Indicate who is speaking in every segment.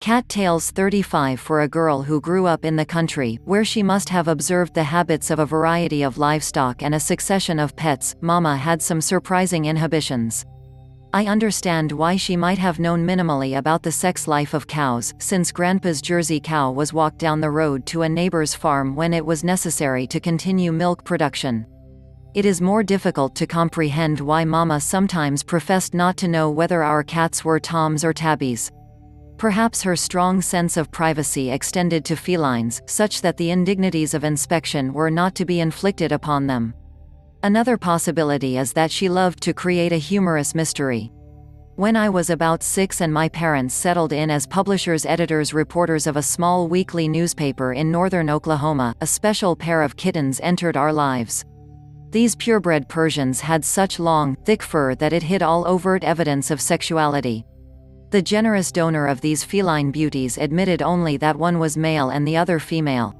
Speaker 1: Cat Tales 35. For a girl who grew up in the country, where she must have observed the habits of a variety of livestock and a succession of pets, Mama had some surprising inhibitions. I understand why she might have known minimally about the sex life of cows, since Grandpa's Jersey cow was walked down the road to a neighbor's farm when it was necessary to continue milk production. It is more difficult to comprehend why Mama sometimes professed not to know whether our cats were toms or tabbies. Perhaps her strong sense of privacy extended to felines, such that the indignities of inspection were not to be inflicted upon them. Another possibility is that she loved to create a humorous mystery. When I was about 6 and my parents settled in as publishers, editors, reporters of a small weekly newspaper in northern Oklahoma, a special pair of kittens entered our lives. These purebred Persians had such long, thick fur that it hid all overt evidence of sexuality. The generous donor of these feline beauties admitted only that one was male and the other female.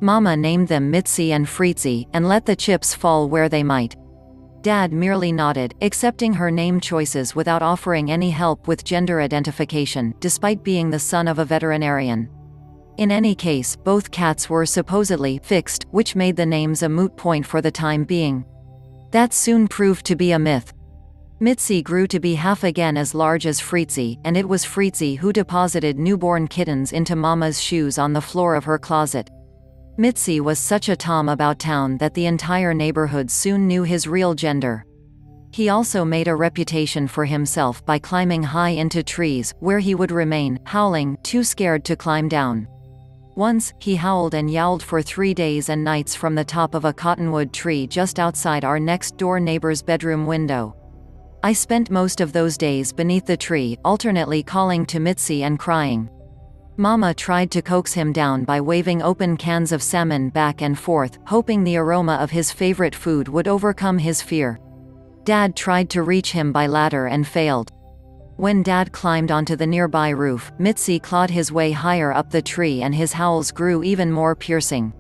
Speaker 1: Mama named them Mitzi and Fritzi, and let the chips fall where they might. Dad merely nodded, accepting her name choices without offering any help with gender identification, despite being the son of a veterinarian. In any case, both cats were supposedly fixed, which made the names a moot point for the time being. That soon proved to be a myth. Mitzi grew to be half again as large as Fritzi, and it was Fritzi who deposited newborn kittens into Mama's shoes on the floor of her closet. Mitzi was such a tom about town that the entire neighborhood soon knew his real gender. He also made a reputation for himself by climbing high into trees, where he would remain, howling, too scared to climb down. Once, he howled and yowled for 3 days and nights from the top of a cottonwood tree just outside our next-door neighbor's bedroom window. I spent most of those days beneath the tree, alternately calling to Mitzi and crying. Mama tried to coax him down by waving open cans of salmon back and forth, hoping the aroma of his favorite food would overcome his fear. Dad tried to reach him by ladder and failed. When Dad climbed onto the nearby roof, Mitzi clawed his way higher up the tree and his howls grew even more piercing.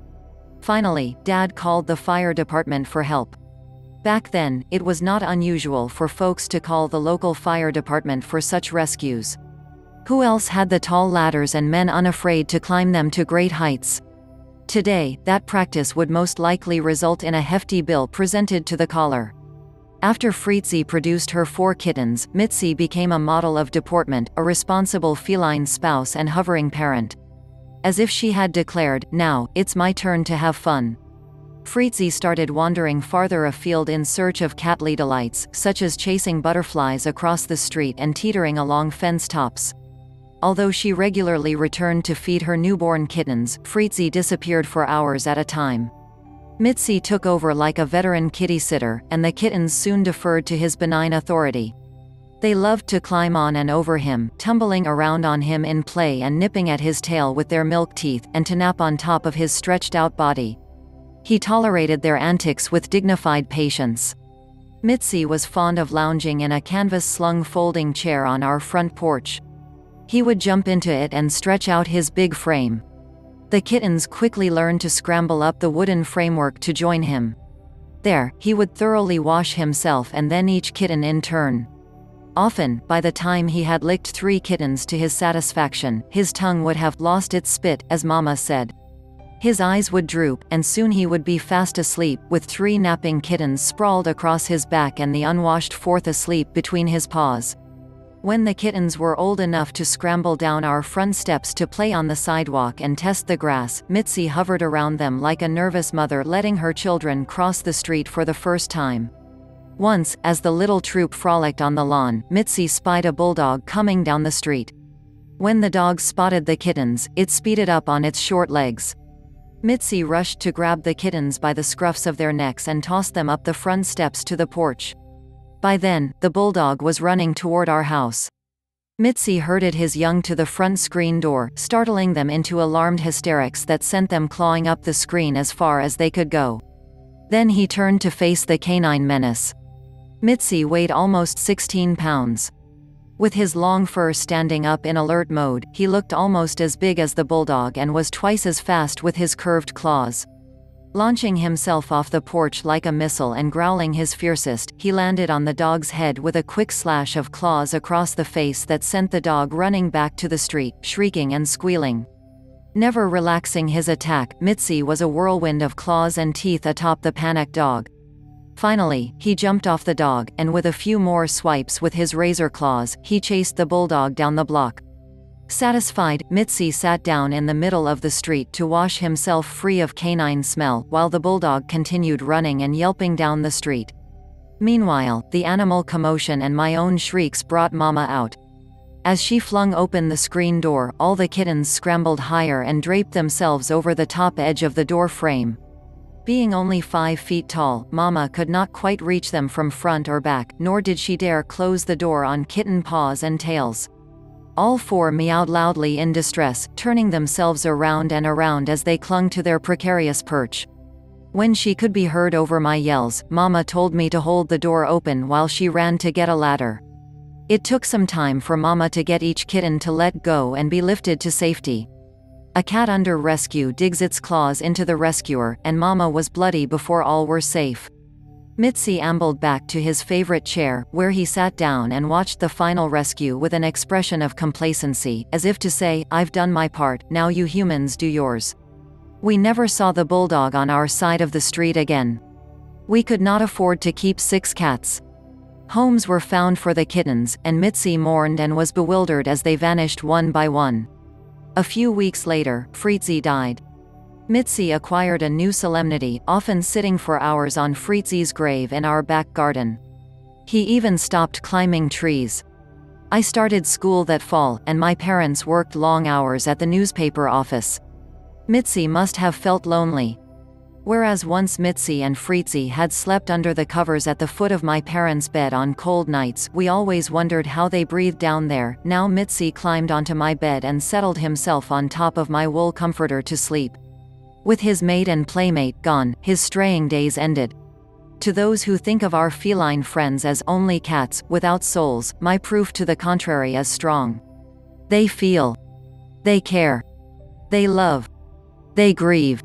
Speaker 1: Finally, Dad called the fire department for help. Back then, it was not unusual for folks to call the local fire department for such rescues. Who else had the tall ladders and men unafraid to climb them to great heights? Today, that practice would most likely result in a hefty bill presented to the caller. After Fritzi produced her 4 kittens, Mitzi became a model of deportment, a responsible feline spouse and hovering parent. As if she had declared, "Now, it's my turn to have fun." Fritzi started wandering farther afield in search of catly delights, such as chasing butterflies across the street and teetering along fence tops. Although she regularly returned to feed her newborn kittens, Fritzi disappeared for hours at a time. Mitzi took over like a veteran kitty sitter, and the kittens soon deferred to his benign authority. They loved to climb on and over him, tumbling around on him in play and nipping at his tail with their milk teeth, and to nap on top of his stretched-out body. He tolerated their antics with dignified patience. Mitzi was fond of lounging in a canvas-slung folding chair on our front porch. He would jump into it and stretch out his big frame. The kittens quickly learned to scramble up the wooden framework to join him. There, he would thoroughly wash himself and then each kitten in turn. Often, by the time he had licked 3 kittens to his satisfaction, his tongue would have lost its spit, as Mama said. His eyes would droop, and soon he would be fast asleep, with 3 napping kittens sprawled across his back and the unwashed 4th asleep between his paws. When the kittens were old enough to scramble down our front steps to play on the sidewalk and test the grass, Mitzi hovered around them like a nervous mother letting her children cross the street for the first time. Once, as the little troop frolicked on the lawn, Mitzi spied a bulldog coming down the street. When the dog spotted the kittens, it speeded up on its short legs. Mitzi rushed to grab the kittens by the scruffs of their necks and tossed them up the front steps to the porch. By then, the bulldog was running toward our house. Mitzi herded his young to the front screen door, startling them into alarmed hysterics that sent them clawing up the screen as far as they could go. Then he turned to face the canine menace. Mitzi weighed almost 16 pounds. With his long fur standing up in alert mode, he looked almost as big as the bulldog and was twice as fast with his curved claws. Launching himself off the porch like a missile and growling his fiercest, he landed on the dog's head with a quick slash of claws across the face that sent the dog running back to the street, shrieking and squealing. Never relaxing his attack, Mitzi was a whirlwind of claws and teeth atop the panicked dog. Finally, he jumped off the dog, and with a few more swipes with his razor claws, he chased the bulldog down the block. Satisfied, Mitzi sat down in the middle of the street to wash himself free of canine smell, while the bulldog continued running and yelping down the street. Meanwhile, the animal commotion and my own shrieks brought Mama out. As she flung open the screen door, all the kittens scrambled higher and draped themselves over the top edge of the door frame. Being only 5 feet tall, Mama could not quite reach them from front or back, nor did she dare close the door on kitten paws and tails. All 4 meowed loudly in distress, turning themselves around and around as they clung to their precarious perch. When she could be heard over my yells, Mama told me to hold the door open while she ran to get a ladder. It took some time for Mama to get each kitten to let go and be lifted to safety. A cat under rescue digs its claws into the rescuer, and Mama was bloody before all were safe. Mitzi ambled back to his favorite chair, where he sat down and watched the final rescue with an expression of complacency, as if to say, "I've done my part, now you humans do yours." We never saw the bulldog on our side of the street again. We could not afford to keep 6 cats. Homes were found for the kittens, and Mitzi mourned and was bewildered as they vanished one by one. A few weeks later, Fritzi died. Mitzi acquired a new solemnity, often sitting for hours on Fritzi's grave in our back garden. He even stopped climbing trees. I started school that fall, and my parents worked long hours at the newspaper office. Mitzi must have felt lonely. Whereas once Mitzi and Fritzi had slept under the covers at the foot of my parents' bed on cold nights, we always wondered how they breathed down there. Now Mitzi climbed onto my bed and settled himself on top of my wool comforter to sleep. With his mate and playmate gone, his straying days ended. To those who think of our feline friends as only cats, without souls, my proof to the contrary is strong. They feel. They care. They love. They grieve.